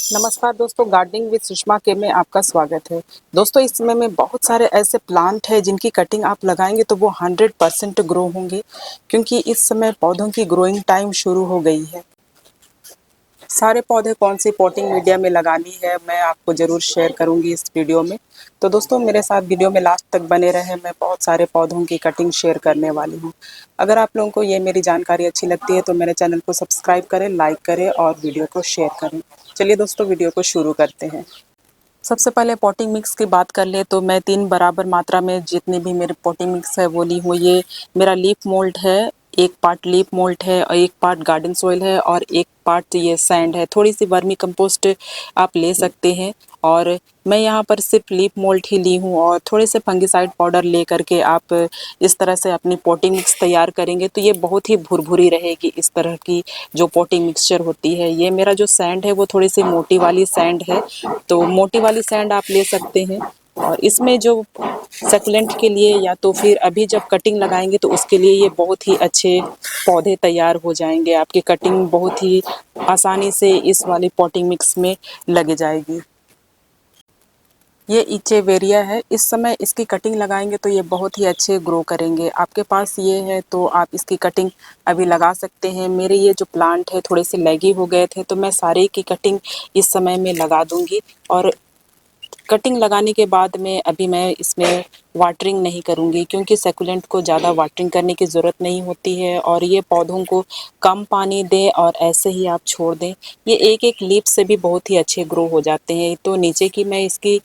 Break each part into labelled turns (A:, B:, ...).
A: नमस्कार दोस्तों, gardening with Sushma के में आपका स्वागत है। दोस्तों, इस समय में बहुत सारे ऐसे प्लांट हैं जिनकी कटिंग आप लगाएंगे तो वो 100% ग्रो होंगे, क्योंकि इस समय पौधों की ग्रोइंग टाइम शुरू हो गई है। सारे पौधे कौन सी पॉटिंग मीडिया में लगानी है मैं आपको ज़रूर शेयर करूंगी इस वीडियो में। तो दोस्तों, मेरे साथ वीडियो में लास्ट तक बने रहें, मैं बहुत सारे पौधों की कटिंग शेयर करने वाली हूँ। अगर आप लोगों को ये मेरी जानकारी अच्छी लगती है तो मेरे चैनल को सब्सक्राइब करें, लाइक करें और वीडियो को शेयर करें। चलिए दोस्तों, वीडियो को शुरू करते हैं। सबसे पहले पॉटिंग मिक्स की बात कर ले तो मैं 3 बराबर मात्रा में जितनी भी मेरे पॉटिंग मिक्स है वो ली हूँ। ये मेरा लीफ मोल्ड है, 1 पार्ट लीफ मोल्ड है और 1 पार्ट गार्डन सॉइल है और 1 पार्ट ये सैंड है। थोड़ी सी वर्मी कंपोस्ट आप ले सकते हैं और मैं यहाँ पर सिर्फ लीफ मोल्ड ही ली हूँ और थोड़े से फंगिसाइड पाउडर ले करके आप इस तरह से अपनी पॉटिंग मिक्स तैयार करेंगे तो ये बहुत ही भुरभुरी रहेगी। इस तरह की जो पॉटिंग मिक्सचर होती है, ये मेरा जो सैंड है वो थोड़ी सी मोटी वाली सैंड है, तो मोटी वाली सैंड आप ले सकते हैं। और इसमें जो सक्लेंट के लिए या तो फिर अभी जब कटिंग लगाएंगे तो उसके लिए ये बहुत ही अच्छे पौधे तैयार हो जाएंगे। आपकी कटिंग बहुत ही आसानी से इस वाली पॉटिंग मिक्स में लग जाएगी। ये इचेवेरिया है, इस समय इसकी कटिंग लगाएंगे तो ये बहुत ही अच्छे ग्रो करेंगे। आपके पास ये है तो आप इसकी कटिंग अभी लगा सकते हैं। मेरे ये जो प्लांट है थोड़े से लैगी हो गए थे तो मैं सारे की कटिंग इस समय में लगा दूंगी। और कटिंग लगाने के बाद में अभी मैं इसमें वाटरिंग नहीं करूंगी, क्योंकि सेकुलेंट को ज़्यादा वाटरिंग करने की ज़रूरत नहीं होती है और ये पौधों को कम पानी दें और ऐसे ही आप छोड़ दें। ये एक एक लीफ से भी बहुत ही अच्छे ग्रो हो जाते हैं। तो नीचे की मैं इसकी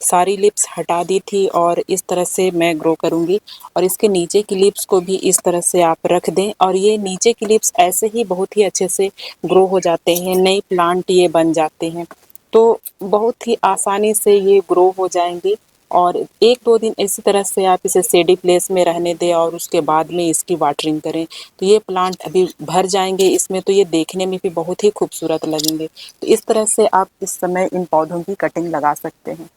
A: सारी लिप्स हटा दी थी और इस तरह से मैं ग्रो करूंगी। और इसके नीचे की लिप्स को भी इस तरह से आप रख दें और ये नीचे की लिप्स ऐसे ही बहुत ही अच्छे से ग्रो हो जाते हैं, नए प्लांट ये बन जाते हैं। तो बहुत ही आसानी से ये ग्रो हो जाएंगे। और 1-2 दिन इसी तरह से आप इसे शेडी प्लेस में रहने दें और उसके बाद में इसकी वाटरिंग करें तो ये प्लांट अभी भर जाएंगे इसमें, तो ये देखने में भी बहुत ही खूबसूरत लगेंगे। तो इस तरह से आप इस समय इन पौधों की कटिंग लगा सकते हैं।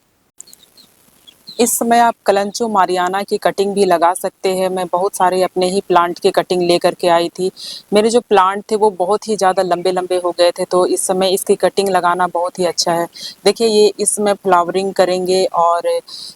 A: इस समय आप कलंचो मारियाना की कटिंग भी लगा सकते हैं। मैं बहुत सारे अपने ही प्लांट की कटिंग लेकर के आई थी। मेरे जो प्लांट थे वो बहुत ही ज़्यादा लंबे लंबे हो गए थे, तो इस समय इसकी कटिंग लगाना बहुत ही अच्छा है। देखिए, ये इसमें फ्लावरिंग करेंगे और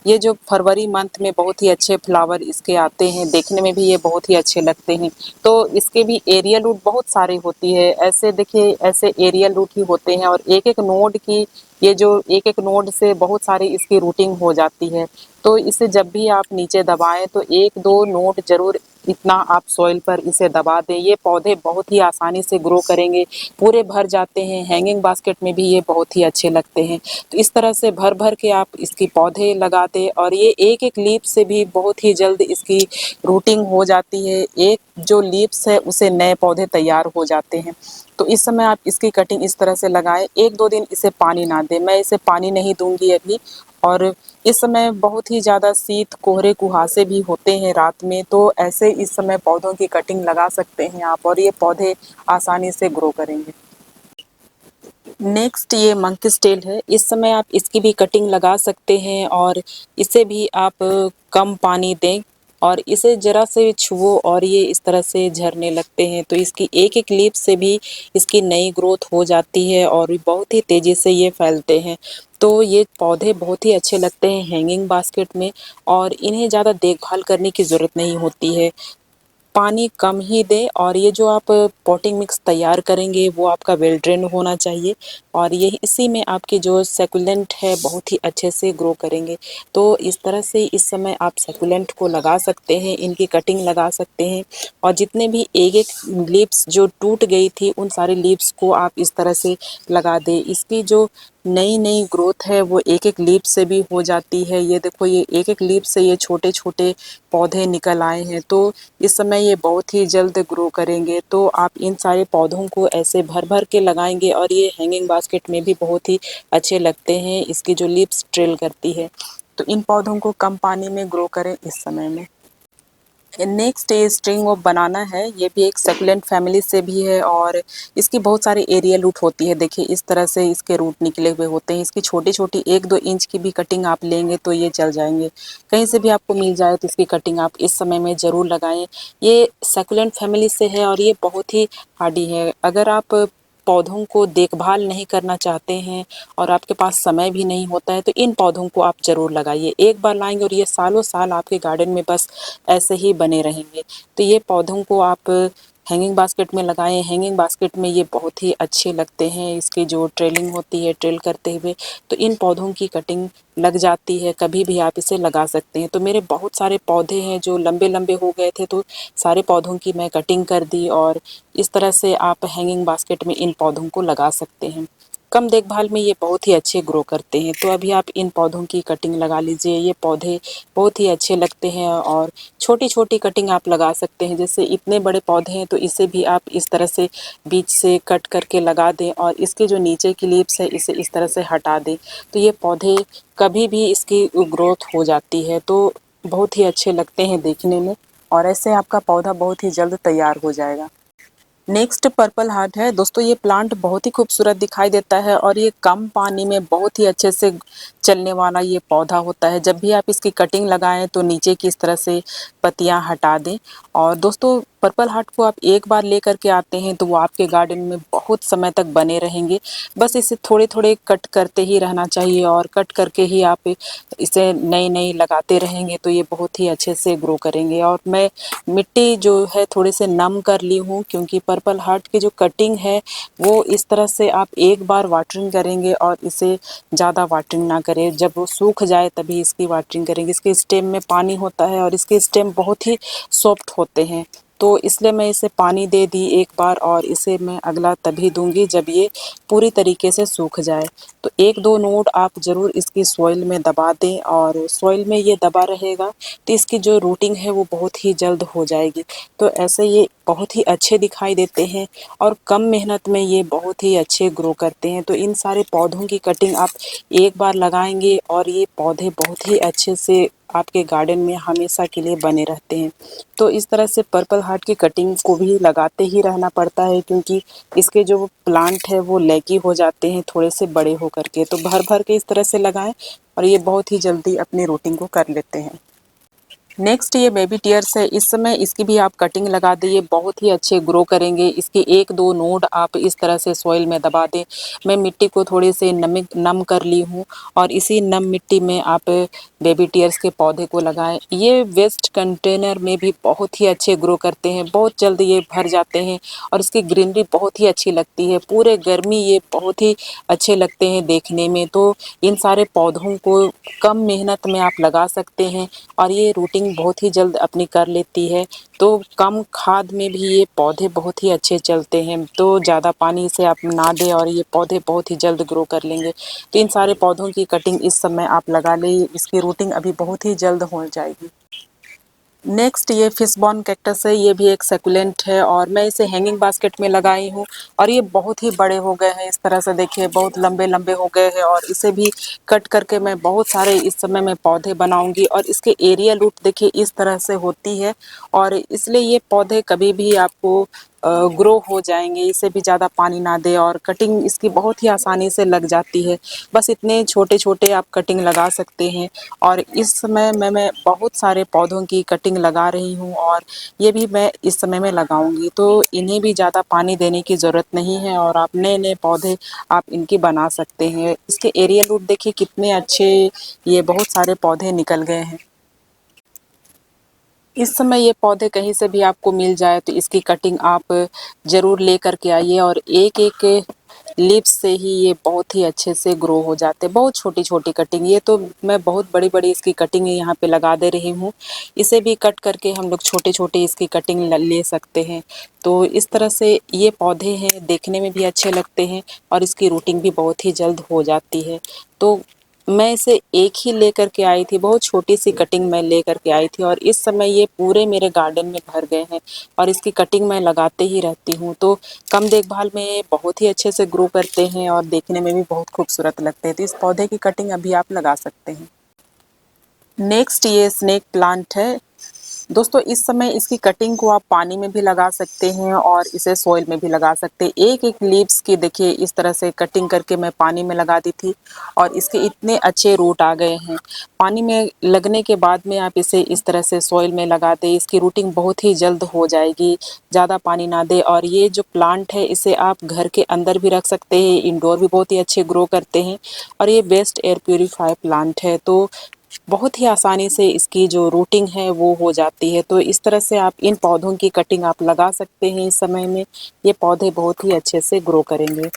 A: ये जो फरवरी मंथ में बहुत ही अच्छे फ्लावर इसके आते हैं, देखने में भी ये बहुत ही अच्छे लगते हैं। तो इसके भी एरियल रूट बहुत सारी होती है। ऐसे देखिए, ऐसे एरियल रूट ही होते हैं और एक एक नोड की, ये जो एक एक नोड से बहुत सारी इसकी रूटिंग हो जाती है। तो इसे जब भी आप नीचे दबाएं तो 1-2 नोड जरूर इतना आप सॉइल पर इसे दबा दें। ये पौधे बहुत ही आसानी से ग्रो करेंगे, पूरे भर जाते हैं। हैंगिंग बास्केट में भी ये बहुत ही अच्छे लगते हैं। तो इस तरह से भर भर के आप इसकी पौधे लगा दें और ये एक एक लीफ से भी बहुत ही जल्द इसकी रूटिंग हो जाती है। एक जो लीव्स है उसे नए पौधे तैयार हो जाते हैं। तो इस समय आप इसकी कटिंग इस तरह से लगाएं। 1-2 दिन इसे पानी ना दें, मैं इसे पानी नहीं दूंगी अभी। और इस समय बहुत ही ज़्यादा शीत, कोहरे, कुहासे भी होते हैं रात में, तो ऐसे इस समय पौधों की कटिंग लगा सकते हैं आप और ये पौधे आसानी से ग्रो करेंगे। नेक्स्ट ये मंकीज टेल है, इस समय आप इसकी भी कटिंग लगा सकते हैं और इसे भी आप कम पानी दें और इसे ज़रा से छुओ और ये इस तरह से झरने लगते हैं। तो इसकी एक एक लीफ से भी इसकी नई ग्रोथ हो जाती है और बहुत ही तेज़ी से ये फैलते हैं। तो ये पौधे बहुत ही अच्छे लगते हैं हैंगिंग बास्केट में और इन्हें ज़्यादा देखभाल करने की ज़रूरत नहीं होती है। पानी कम ही दें और ये जो आप पॉटिंग मिक्स तैयार करेंगे वो आपका वेल ड्रेन होना चाहिए और ये इसी में आपकी जो सेकुलेंट है बहुत ही अच्छे से ग्रो करेंगे। तो इस तरह से इस समय आप सेकुलेंट को लगा सकते हैं, इनकी कटिंग लगा सकते हैं और जितने भी एक एक लीव्स जो टूट गई थी उन सारी लीव्स को आप इस तरह से लगा दें। इसकी जो नई नई ग्रोथ है वो एक एक लीफ से भी हो जाती है। ये देखो, ये एक एक लीफ से ये छोटे छोटे पौधे निकल आए हैं, तो इस समय ये बहुत ही जल्द ग्रो करेंगे। तो आप इन सारे पौधों को ऐसे भर भर के लगाएंगे और ये हैंगिंग बास्केट में भी बहुत ही अच्छे लगते हैं। इसकी जो लीव्स ट्रेल करती है, तो इन पौधों को कम पानी में ग्रो करें इस समय में। नेक्स्ट ये स्ट्रिंग ऑफ बनाना है, ये भी एक सक्लेंट फैमिली से भी है और इसकी बहुत सारी एरियल रूट होती है। देखिए, इस तरह से इसके रूट निकले हुए होते हैं। इसकी छोटी छोटी 1-2 इंच की भी कटिंग आप लेंगे तो ये चल जाएंगे। कहीं से भी आपको मिल जाए तो इसकी कटिंग आप इस समय में ज़रूर लगाएं। ये सक्लेंट फैमिली से है और ये बहुत ही हार्डी है। अगर आप पौधों को देखभाल नहीं करना चाहते हैं और आपके पास समय भी नहीं होता है तो इन पौधों को आप ज़रूर लगाइए। एक बार लाएँगे और ये सालों साल आपके गार्डन में बस ऐसे ही बने रहेंगे। तो ये पौधों को आप हैंगिंग बास्केट में लगाएं। हैंगिंग बास्केट में ये बहुत ही अच्छे लगते हैं, इसकी जो ट्रेलिंग होती है ट्रेल करते हुए, तो इन पौधों की कटिंग लग जाती है, कभी भी आप इसे लगा सकते हैं। तो मेरे बहुत सारे पौधे हैं जो लंबे लंबे हो गए थे, तो सारे पौधों की मैं कटिंग कर दी और इस तरह से आप हैंगिंग बास्केट में इन पौधों को लगा सकते हैं। कम देखभाल में ये बहुत ही अच्छे ग्रो करते हैं। तो अभी आप इन पौधों की कटिंग लगा लीजिए। ये पौधे बहुत ही अच्छे लगते हैं और छोटी छोटी कटिंग आप लगा सकते हैं। जैसे इतने बड़े पौधे हैं तो इसे भी आप इस तरह से बीच से कट करके लगा दें और इसके जो नीचे की लीव्स है इसे इस तरह से हटा दें, तो ये पौधे कभी भी इसकी ग्रोथ हो जाती है। तो बहुत ही अच्छे लगते हैं देखने में और ऐसे आपका पौधा बहुत ही जल्द तैयार हो जाएगा। नेक्स्ट पर्पल हार्ट है दोस्तों। ये प्लांट बहुत ही खूबसूरत दिखाई देता है और ये कम पानी में बहुत ही अच्छे से चलने वाला ये पौधा होता है। जब भी आप इसकी कटिंग लगाएं तो नीचे की इस तरह से पत्तियां हटा दें। और दोस्तों पर्पल हार्ट को आप एक बार ले करके आते हैं तो वो आपके गार्डन में बहुत समय तक बने रहेंगे। बस इसे थोड़े थोड़े कट करते ही रहना चाहिए और कट करके ही आप इसे नई नई लगाते रहेंगे तो ये बहुत ही अच्छे से ग्रो करेंगे। और मैं मिट्टी जो है थोड़े से नम कर ली हूँ, क्योंकि पर्पल हार्ट की जो कटिंग है वो इस तरह से आप एक बार वाटरिंग करेंगे और इसे ज़्यादा वाटरिंग ना करें। जब वो सूख जाए तभी इसकी वाटरिंग करेंगे। इसके स्टेम में पानी होता है और इसके स्टेम बहुत ही सॉफ्ट होते हैं, तो इसलिए मैं इसे पानी दे दी एक बार और इसे मैं अगला तभी दूंगी जब ये पूरी तरीके से सूख जाए। तो एक दो नोड आप ज़रूर इसकी सॉइल में दबा दें और सॉइल में ये दबा रहेगा तो इसकी जो रूटिंग है वो बहुत ही जल्द हो जाएगी। तो ऐसे ये बहुत ही अच्छे दिखाई देते हैं और कम मेहनत में ये बहुत ही अच्छे ग्रो करते हैं। तो इन सारे पौधों की कटिंग आप एक बार लगाएंगे और ये पौधे बहुत ही अच्छे से आपके गार्डन में हमेशा के लिए बने रहते हैं। तो इस तरह से पर्पल हार्ट की कटिंग को भी लगाते ही रहना पड़ता है, क्योंकि इसके जो प्लांट है वो लैकी हो जाते हैं थोड़े से बड़े हो करके। तो भर भर के इस तरह से लगाएं और ये बहुत ही जल्दी अपनी रूटिंग को कर लेते हैं। नेक्स्ट ये बेबी टीयर्स है। इस समय इसकी भी आप कटिंग लगा दें, ये बहुत ही अच्छे ग्रो करेंगे। इसके एक दो नोड आप इस तरह से सॉइल में दबा दें। मैं मिट्टी को थोड़े से नम कर ली हूँ और इसी नम मिट्टी में आप बेबी टीयर्स के पौधे को लगाएं। ये वेस्ट कंटेनर में भी बहुत ही अच्छे ग्रो करते हैं, बहुत जल्द ये भर जाते हैं और इसकी ग्रीनरी बहुत ही अच्छी लगती है। पूरे गर्मी ये बहुत ही अच्छे लगते हैं देखने में। तो इन सारे पौधों को कम मेहनत में आप लगा सकते हैं और ये रूटिंग बहुत ही जल्द अपनी कर लेती है। तो कम खाद में भी ये पौधे बहुत ही अच्छे चलते हैं। तो ज़्यादा पानी से आप ना दें और ये पौधे बहुत ही जल्द ग्रो कर लेंगे। तो इन सारे पौधों की कटिंग इस समय आप लगा लें, इसकी रूटिंग अभी बहुत ही जल्द हो जाएगी। नेक्स्ट ये फिशबॉर्न कैक्टस है। ये भी एक सकुलेंट है और मैं इसे हैंगिंग बास्केट में लगाई हूँ और ये बहुत ही बड़े हो गए हैं। इस तरह से देखिए बहुत लंबे लंबे हो गए हैं और इसे भी कट करके मैं बहुत सारे इस समय में पौधे बनाऊंगी। और इसके एरियल रूट देखिए इस तरह से होती है और इसलिए ये पौधे कभी भी आपको ग्रो हो जाएंगे। इसे भी ज़्यादा पानी ना दे और कटिंग इसकी बहुत ही आसानी से लग जाती है। बस इतने छोटे छोटे आप कटिंग लगा सकते हैं। और इस समय मैं बहुत सारे पौधों की कटिंग लगा रही हूँ और ये भी मैं इस समय में लगाऊंगी। तो इन्हें भी ज़्यादा पानी देने की ज़रूरत नहीं है और आप नए नए पौधे आप इनकी बना सकते हैं। इसके एरियल रूट देखिए कितने अच्छे, ये बहुत सारे पौधे निकल गए हैं। इस समय ये पौधे कहीं से भी आपको मिल जाए तो इसकी कटिंग आप ज़रूर ले करके आइए और एक एक लीव्स से ही ये बहुत ही अच्छे से ग्रो हो जाते हैं। बहुत छोटी छोटी कटिंग, ये तो मैं बहुत बड़ी बड़ी इसकी कटिंग यहाँ पे लगा दे रही हूँ। इसे भी कट करके हम लोग छोटे छोटे इसकी कटिंग ले सकते हैं। तो इस तरह से ये पौधे हैं, देखने में भी अच्छे लगते हैं और इसकी रूटिंग भी बहुत ही जल्द हो जाती है। तो मैं इसे एक ही लेकर के आई थी, बहुत छोटी सी कटिंग मैं लेकर के आई थी और इस समय ये पूरे मेरे गार्डन में भर गए हैं और इसकी कटिंग मैं लगाते ही रहती हूँ। तो कम देखभाल में बहुत ही अच्छे से ग्रो करते हैं और देखने में भी बहुत खूबसूरत लगते हैं। तो इस पौधे की कटिंग अभी आप लगा सकते हैं। नेक्स्ट ये स्नेक प्लांट है। दोस्तों इस समय इसकी कटिंग को आप पानी में भी लगा सकते हैं और इसे सॉइल में भी लगा सकते हैं। एक एक लीव्स की देखिए इस तरह से कटिंग करके मैं पानी में लगा दी थी और इसके इतने अच्छे रूट आ गए हैं। पानी में लगने के बाद में आप इसे इस तरह से सॉइल में लगा दें, इसकी रूटिंग बहुत ही जल्द हो जाएगी। ज़्यादा पानी ना दें और ये जो प्लांट है इसे आप घर के अंदर भी रख सकते हैं, इंडोर भी बहुत ही अच्छे ग्रो करते हैं और ये बेस्ट एयर प्यूरीफायर प्लांट है। तो बहुत ही आसानी से इसकी जो रूटिंग है वो हो जाती है। तो इस तरह से आप इन पौधों की कटिंग आप लगा सकते हैं इस समय में। ये पौधे बहुत ही अच्छे से ग्रो करेंगे।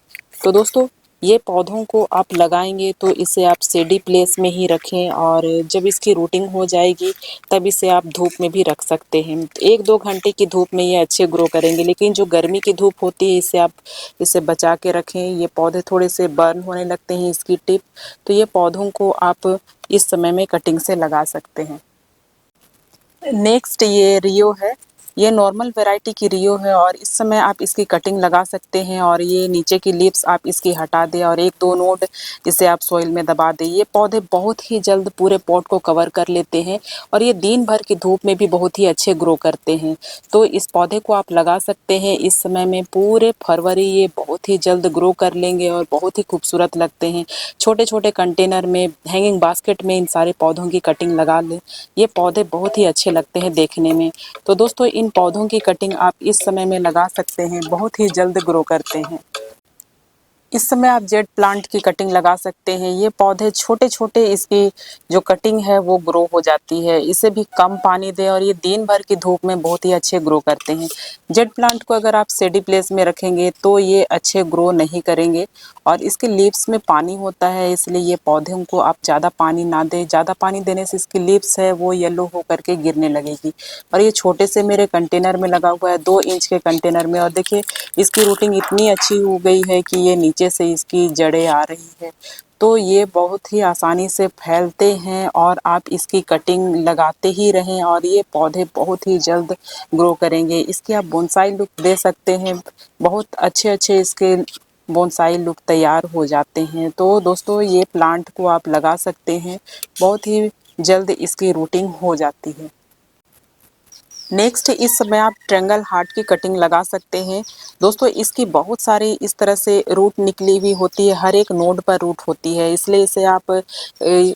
A: तो दोस्तों ये पौधों को आप लगाएंगे तो इसे आप शेडी प्लेस में ही रखें और जब इसकी रूटिंग हो जाएगी तब इसे आप धूप में भी रख सकते हैं। 1-2 घंटे की धूप में ये अच्छे ग्रो करेंगे, लेकिन जो गर्मी की धूप होती है इसे आप इसे बचा के रखें। ये पौधे थोड़े से बर्न होने लगते हैं इसकी टिप, तो ये पौधों को आप इस समय में कटिंग से लगा सकते हैं। नेक्स्ट ये रियो है। ये नॉर्मल वैरायटी की रियो है और इस समय आप इसकी कटिंग लगा सकते हैं और ये नीचे की लीव्स आप इसकी हटा दें और 1-2 नोड इसे आप सॉइल में दबा दें। ये पौधे बहुत ही जल्द पूरे पॉट को कवर कर लेते हैं और ये दिन भर की धूप में भी बहुत ही अच्छे ग्रो करते हैं। तो इस पौधे को आप लगा सकते हैं इस समय में। पूरे फरवरी ये बहुत ही जल्द ग्रो कर लेंगे और बहुत ही खूबसूरत लगते हैं। छोटे छोटे कंटेनर में, हैंगिंग बास्केट में इन सारे पौधों की कटिंग लगा लें। ये पौधे बहुत ही अच्छे लगते हैं देखने में। तो दोस्तों इन पौधों की कटिंग आप इस समय में लगा सकते हैं, बहुत ही जल्द ग्रो करते हैं। इस समय आप जेड प्लांट की कटिंग लगा सकते हैं। ये पौधे छोटे छोटे, इसकी जो कटिंग है वो ग्रो हो जाती है। इसे भी कम पानी दें और ये दिन भर की धूप में बहुत ही अच्छे ग्रो करते हैं। जेड प्लांट को अगर आप शेडी प्लेस में रखेंगे तो ये अच्छे ग्रो नहीं करेंगे और इसके लीव्स में पानी होता है, इसलिए ये पौधों को आप ज़्यादा पानी ना दें। ज़्यादा पानी देने से इसकी लीव्स है वो येलो हो करके गिरने लगेगी। और ये छोटे से मेरे कंटेनर में लगा हुआ है, 2 इंच के कंटेनर में, और देखिए इसकी रूटिंग इतनी अच्छी हो गई है कि ये नीचे से इसकी जड़ें आ रही है। तो ये बहुत ही आसानी से फैलते हैं और आप इसकी कटिंग लगाते ही रहें और ये पौधे बहुत ही जल्द ग्रो करेंगे। इसकी आप बोनसाई लुक दे सकते हैं, बहुत अच्छे अच्छे इसके बोनसाई लुक तैयार हो जाते हैं। तो दोस्तों ये प्लांट को आप लगा सकते हैं, बहुत ही जल्द इसकी रूटिंग हो जाती है। नेक्स्ट इस समय आप ट्रायंगल हार्ट की कटिंग लगा सकते हैं। दोस्तों इसकी बहुत सारी इस तरह से रूट निकली हुई होती है, हर एक नोड पर रूट होती है, इसलिए इसे आप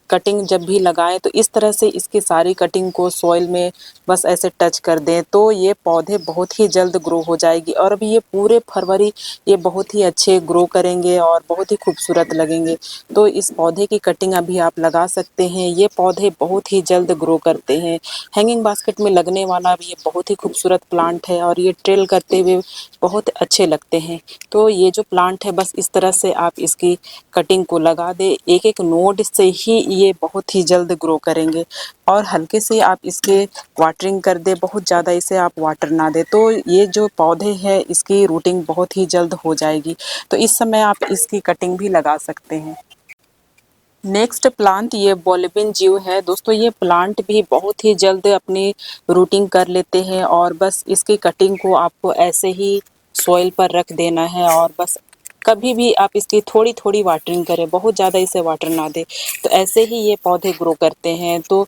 A: कटिंग जब भी लगाएं तो इस तरह से इसकी सारी कटिंग को सॉइल में बस ऐसे टच कर दें तो ये पौधे बहुत ही जल्द ग्रो हो जाएगी। और अभी ये पूरे फरवरी ये बहुत ही अच्छे ग्रो करेंगे और बहुत ही खूबसूरत लगेंगे। तो इस पौधे की कटिंग अभी आप लगा सकते हैं। ये पौधे बहुत ही जल्द ग्रो करते हैं। हैंगिंग बास्केट में लगने वाला भी ये बहुत ही खूबसूरत प्लांट है और ये ट्रेल करते हुए बहुत अच्छे लगते हैं। तो ये जो प्लांट है बस इस तरह से आप इसकी कटिंग को लगा दें, एक एक नोड से ही ये बहुत ही जल्द ग्रो करेंगे। और हल्के से आप इसके वाटरिंग कर दें, बहुत ज़्यादा इसे आप वाटर ना दें, तो ये जो पौधे हैं इसकी रूटिंग बहुत ही जल्द हो जाएगी। तो इस समय आप इसकी कटिंग भी लगा सकते हैं। नेक्स्ट प्लांट ये बॉलिबिन जीव है। दोस्तों ये प्लांट भी बहुत ही जल्द अपनी रूटिंग कर लेते हैं और बस इसकी कटिंग को आपको ऐसे ही सॉइल पर रख देना है और बस कभी भी आप इसकी थोड़ी थोड़ी वाटरिंग करें, बहुत ज़्यादा इसे वाटर ना दें। तो ऐसे ही ये पौधे ग्रो करते हैं, तो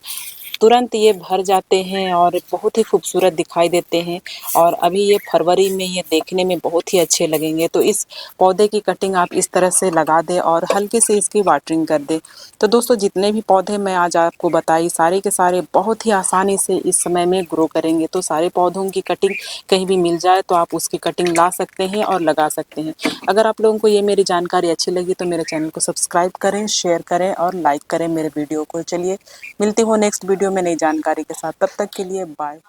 A: तुरंत ये भर जाते हैं और बहुत ही खूबसूरत दिखाई देते हैं। और अभी ये फरवरी में ये देखने में बहुत ही अच्छे लगेंगे। तो इस पौधे की कटिंग आप इस तरह से लगा दें और हल्के से इसकी वाटरिंग कर दें। तो दोस्तों जितने भी पौधे मैं आज आपको बताई सारे के सारे बहुत ही आसानी से इस समय में ग्रो करेंगे। तो सारे पौधों की कटिंग कहीं भी मिल जाए तो आप उसकी कटिंग ला सकते हैं और लगा सकते हैं। अगर आप लोगों को ये मेरी जानकारी अच्छी लगी तो मेरे चैनल को सब्सक्राइब करें, शेयर करें और लाइक करें मेरे वीडियो को। चलिए मिलती हूँ नेक्स्ट वीडियो में नई जानकारी के साथ, तब तक के लिए बाय।